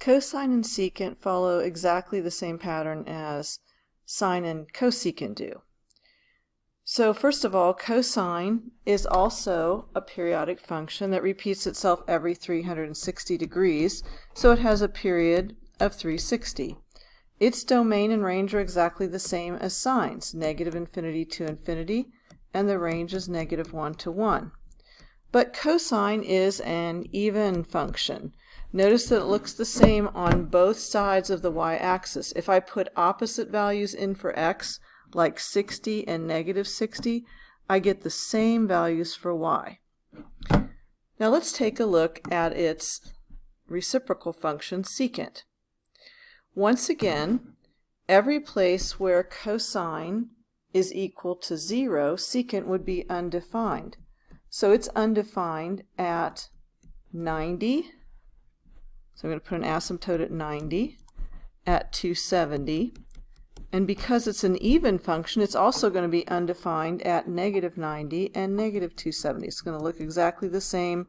Cosine and secant follow exactly the same pattern as sine and cosecant do. So first of all, cosine is also a periodic function that repeats itself every 360 degrees, so it has a period of 360. Its domain and range are exactly the same as sine's, negative infinity to infinity, and the range is negative 1 to 1. But cosine is an even function. Notice that it looks the same on both sides of the y-axis. If I put opposite values in for x, like 60 and negative 60, I get the same values for y. Now let's take a look at its reciprocal function, secant. Once again, every place where cosine is equal to 0, secant would be undefined. So it's undefined at 90. So I'm going to put an asymptote at 90, at 270. And because it's an even function, it's also going to be undefined at negative 90 and negative 270. It's going to look exactly the same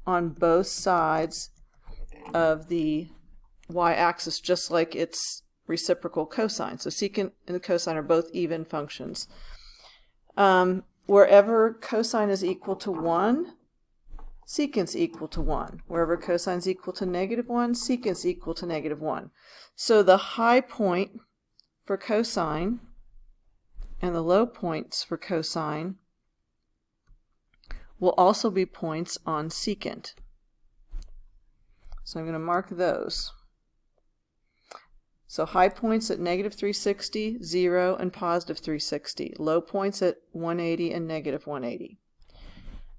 on both sides of the y-axis, just like its reciprocal cosine. So secant and the cosine are both even functions. Wherever cosine is equal to 1, secant's equal to 1. Wherever cosine is equal to negative 1, secant's equal to negative 1. So the high point for cosine and the low points for cosine will also be points on secant. So I'm going to mark those. So high points at negative 360, 0, and positive 360. Low points at 180 and negative 180.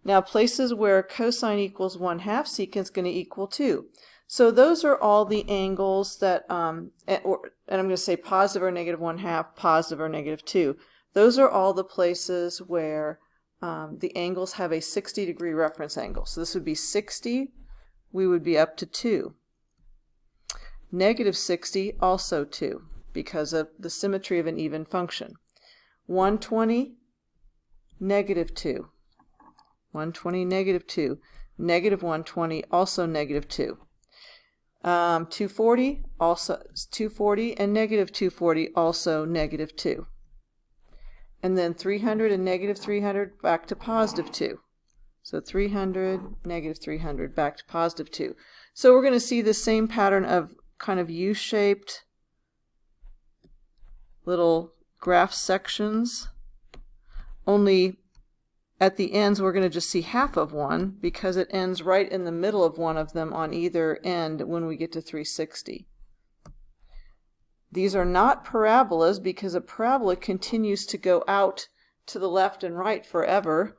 Now places where cosine equals 1/2, secant's going to equal 2. So those are all the angles that, and I'm going to say positive or negative 1/2, positive or negative 2. Those are all the places where the angles have a 60-degree reference angle. So this would be 60, we would be up to 2. Negative 60, also 2, because of the symmetry of an even function. 120, negative 2. 120, negative 2. Negative 120, also negative 2. 240, also 240, and negative 240, also negative 2. And then 300 and negative 300, back to positive 2. So 300, negative 300, back to positive 2. So we're going to see the same pattern of kind of U-shaped little graph sections, only at the ends we're going to just see half of one because it ends right in the middle of one of them on either end when we get to 360. These are not parabolas because a parabola continues to go out to the left and right forever,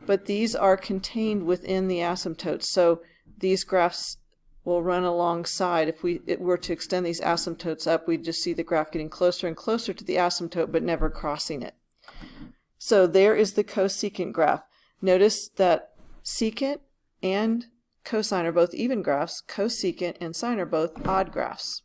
but these are contained within the asymptotes. So these graphs will run alongside. If we were to extend these asymptotes up, we'd just see the graph getting closer and closer to the asymptote but never crossing it. So there is the cosecant graph. Notice that secant and cosine are both even graphs. Cosecant and sine are both odd graphs.